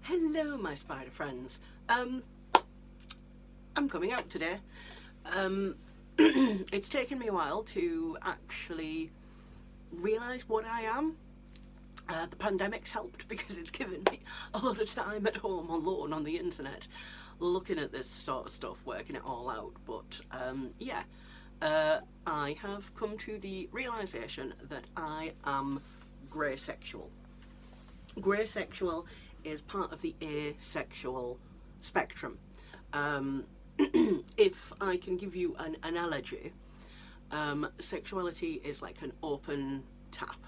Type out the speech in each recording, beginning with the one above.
Hello, my spider friends. I'm coming out today. It's taken me a while to actually realise what I am. The pandemic's helped because it's given me a lot of time at home alone on the internet looking at this sort of stuff, working it all out. But I have come to the realisation that I am grey sexual. Grey sexual is part of the asexual spectrum. If I can give you an analogy, sexuality is like an open tap,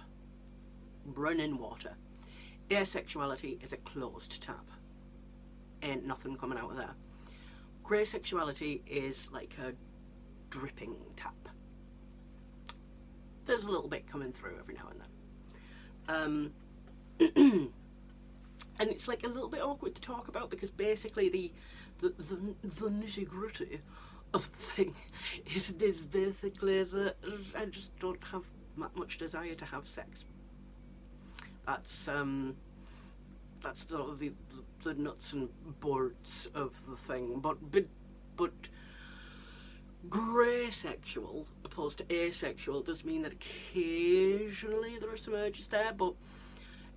running water. Asexuality is a closed tap, ain't nothing coming out of there. Grey sexuality is like a dripping tap. There's a little bit coming through every now and then. And it's like a little bit awkward to talk about because basically the nitty gritty of the thing is basically that I just don't have that much desire to have sex. That's sort of the nuts and bolts of the thing. But grey sexual opposed to asexual does mean that occasionally there are some urges there, but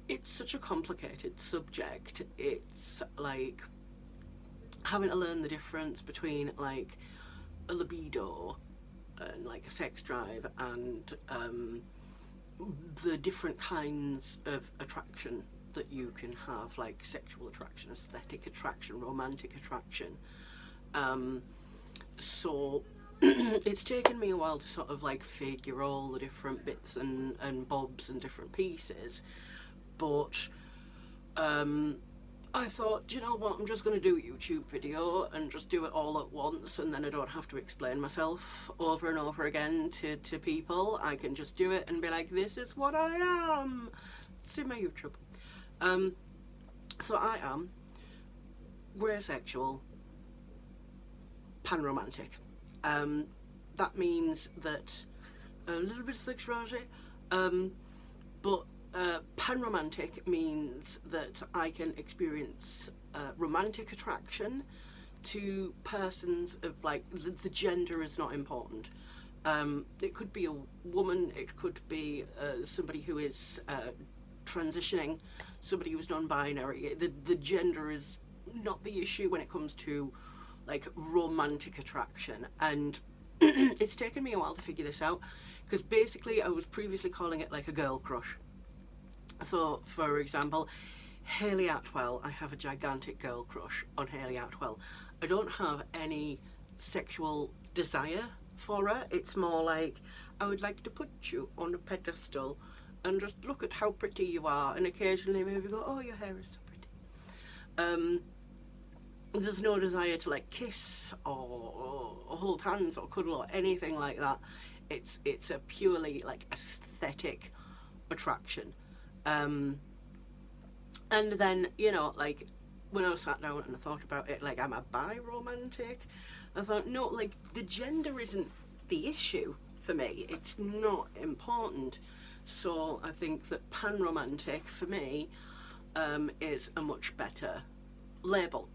it's such a complicated subject. It's like having to learn the difference between like a libido and like a sex drive and the different kinds of attraction that you can have, like sexual attraction, aesthetic attraction, romantic attraction. So it's taken me a while to sort of like figure all the different bits and bobs and different pieces. But I thought, do you know what, I'm just going to do a YouTube video and just do it all at once, and then I don't have to explain myself over and over again to people. I can just do it and be like, this is what I am. See my YouTube. So I am grey sexual, panromantic. That means that a little bit of sexuality, but panromantic means that I can experience romantic attraction to persons of like the gender is not important. It could be a woman, it could be somebody who is transitioning, somebody who's non-binary. The gender is not the issue when it comes to like romantic attraction, and it's taken me a while to figure this out because basically I was previously calling it like a girl crush. So, for example, Hayley Atwell, I have a gigantic girl crush on Hayley Atwell. I don't have any sexual desire for her. It's more like, I would like to put you on a pedestal and just look at how pretty you are, and occasionally maybe go, oh, your hair is so pretty. There's no desire to like kiss or hold hands or cuddle or anything like that. It's a purely like aesthetic attraction. And then, you know, like when I was sat down and I thought about it, like, am I bi-romantic? I thought, no, like the gender isn't the issue for me. It's not important. So I think that pan-romantic for me is a much better label.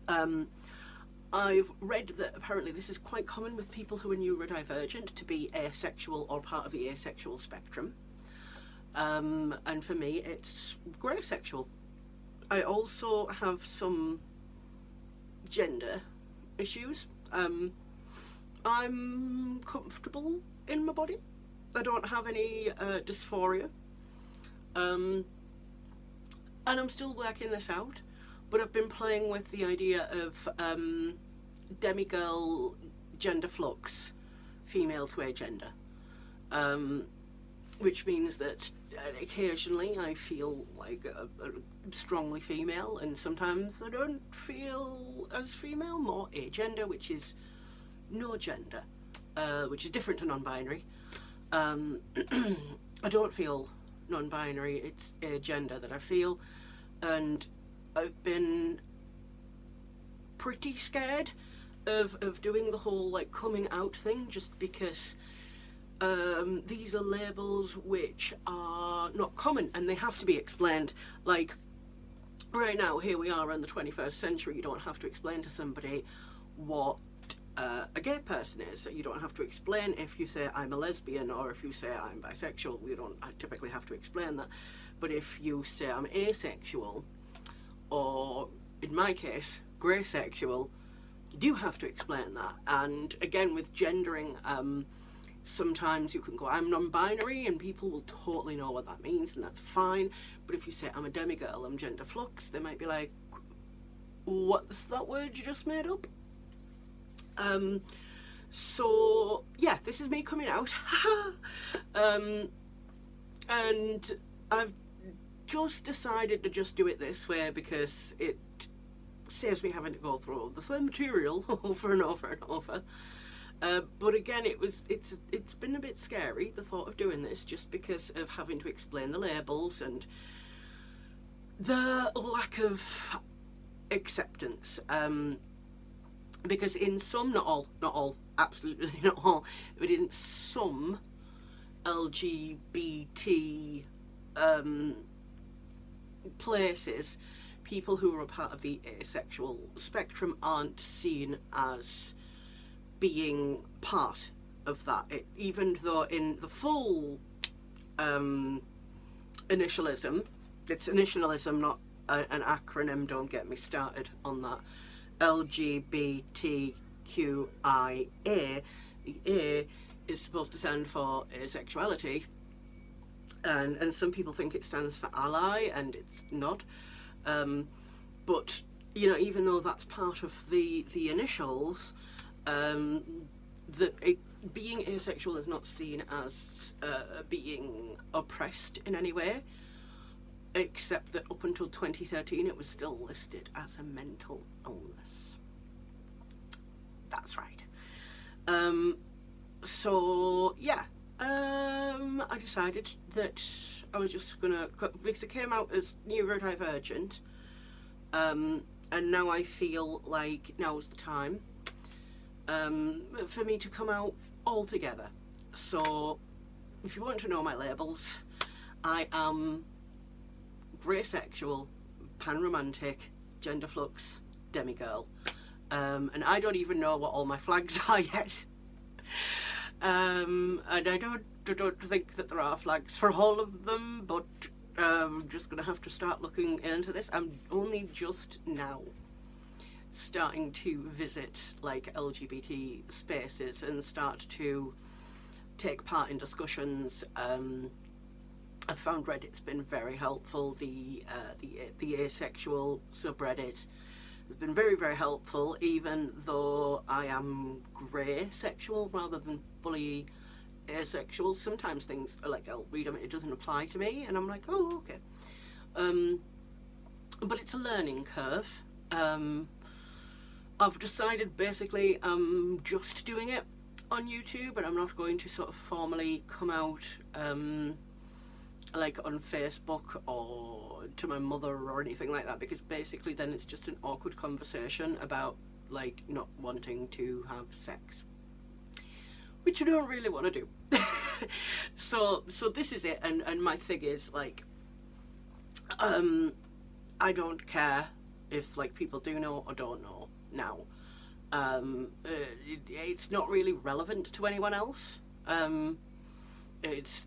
I've read that apparently this is quite common with people who are neurodivergent to be asexual or part of the asexual spectrum. And for me, it's grey sexual. I also have some gender issues. I'm comfortable in my body. I don't have any dysphoria. And I'm still working this out, but I've been playing with the idea of demigirl gender flux, female to agender. Which means that occasionally I feel like a strongly female, and sometimes I don't feel as female, more agender, which is no gender, which is different to non-binary. I don't feel non-binary, it's agender that I feel, and I've been pretty scared of doing the whole like coming out thing, just because these are labels which are not common and they have to be explained. Like, right now, here we are in the 21st century. You don't have to explain to somebody what a gay person is. You don't have to explain if you say I'm a lesbian or if you say I'm bisexual. You don't typically have to explain that. But if you say I'm asexual, or in my case, grey sexual, you do have to explain that. And again, with gendering, sometimes you can go, I'm non-binary, and people will totally know what that means, and that's fine. But if you say I'm a demigirl, I'm gender flux, they might be like, what's that word you just made up? So yeah, this is me coming out. And I've just decided to just do it this way because it saves me having to go through the same material over and over and over. But again, it's been a bit scary, the thought of doing this, just because of having to explain the labels and the lack of acceptance. Because in some, not all, absolutely not all, but in some LGBT places, people who are a part of the asexual spectrum aren't seen as being part of that. Even though in the full initialism, it's initialism, not an acronym, don't get me started on that, LGBTQIA, the A is supposed to stand for asexuality, and some people think it stands for ally, and it's not. But you know, even though that's part of the initials, being asexual is not seen as being oppressed in any way, except that up until 2013 it was still listed as a mental illness. That's right. So yeah, I decided that I was just gonna, because it came out as neurodivergent, and now I feel like now's the time for me to come out altogether. So if you want to know my labels, I am grey sexual, panromantic, gender flux, demigirl, and I don't even know what all my flags are yet. And I don't think that there are flags for all of them, but I'm just gonna have to start looking into this. I'm only just now starting to visit like LGBT spaces and start to take part in discussions. I've found Reddit's been very helpful. The asexual subreddit has been very, very helpful, even though I am grey sexual rather than fully asexual. Sometimes things are like, I'll read them, it doesn't apply to me, and I'm like, oh, okay. But it's a learning curve. I've decided basically I'm just doing it on YouTube, and I'm not going to sort of formally come out like on Facebook or to my mother or anything like that, because basically then it's just an awkward conversation about like not wanting to have sex, which you don't really want to do. so this is it, and my thing is like, I don't care if like people do know or don't know now. It's not really relevant to anyone else. It's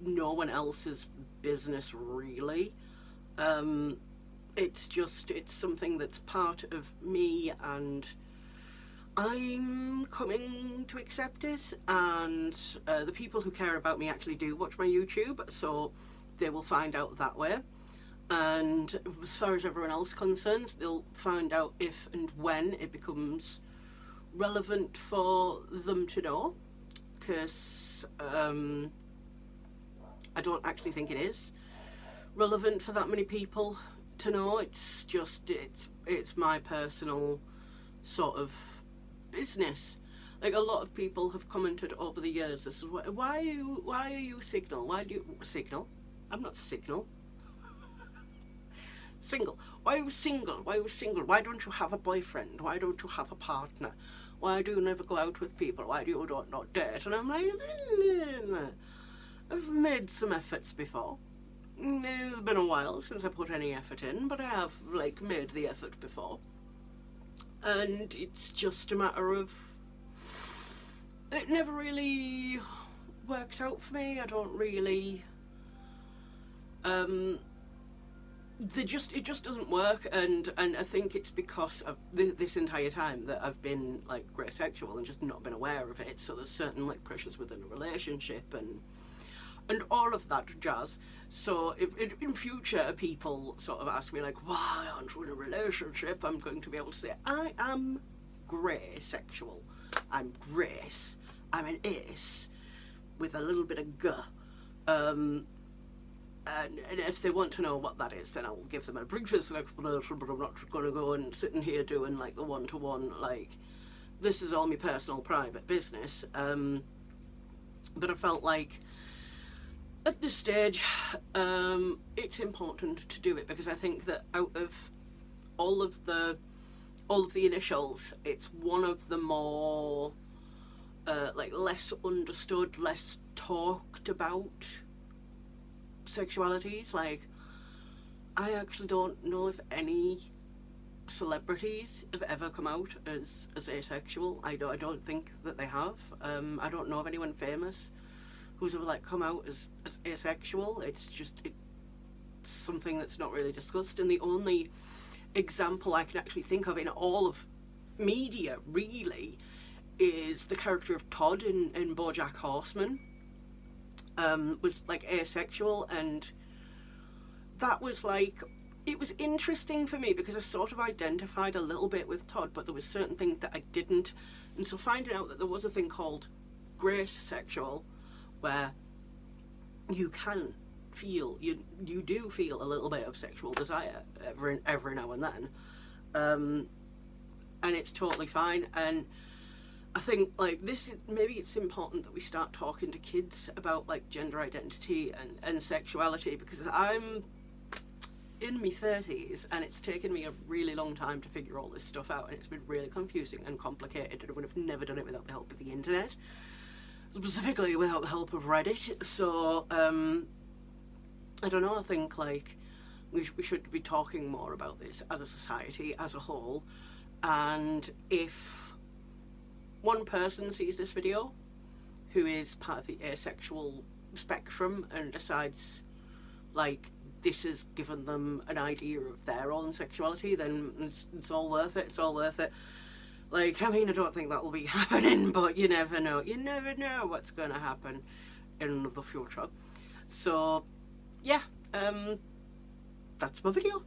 no one else's business really. It's something that's part of me, and I'm coming to accept it. And the people who care about me actually do watch my YouTube, so they will find out that way. And as far as everyone else concerns, they'll find out if and when it becomes relevant for them to know, because I don't actually think it is relevant for that many people to know. It's just it's my personal sort of business. Like, a lot of people have commented over the years, this is why are you Signal? Why do you Signal? I'm not Signal. Single. Why are you single? Why are you single? Why don't you have a boyfriend? Why don't you have a partner? Why do you never go out with people? Why do you not date? And I'm like, I've made some efforts before. it's been a while since I put any effort in, but I have like made the effort before. And it's just a matter of, it never really works out for me. I don't really, it just doesn't work, and I think it's because of this entire time that I've been like grey sexual and just not been aware of it. So there's certain like pressures within a relationship and all of that jazz. So if in future people sort of ask me like, why aren't you in a relationship, I'm going to be able to say I am grey sexual. I'm Grace. I'm an ace with a little bit of g. And if they want to know what that is, then I will give them a brief explanation, but I'm not going to go and sit in here doing like the one-to-one, like, this is all my personal private business. But I felt like at this stage, it's important to do it, because I think that out of all of the initials, it's one of the more like less understood, less talked about sexualities. Like, I actually don't know if any celebrities have ever come out as asexual. I don't think that they have. I don't know of anyone famous who's ever like come out as asexual. It's something that's not really discussed, and the only example I can actually think of in all of media really is the character of Todd in BoJack Horseman. Was like asexual, and that was like, it was interesting for me because I sort of identified a little bit with Todd, but there was certain things that I didn't. And so finding out that there was a thing called grace sexual, where you can feel, you do feel a little bit of sexual desire every now and then, and it's totally fine. And I think like maybe it's important that we start talking to kids about like gender identity and sexuality, because I'm in my 30s and it's taken me a really long time to figure all this stuff out, and it's been really confusing and complicated, and I would have never done it without the help of the internet, specifically without the help of Reddit. So I don't know, I think like we should be talking more about this as a society as a whole. And if one person sees this video who is part of the asexual spectrum and decides like this has given them an idea of their own sexuality, then it's all worth it. It's all worth it. Like, I mean, I don't think that will be happening, but you never know. You never know what's going to happen in the future. So, yeah, that's my video.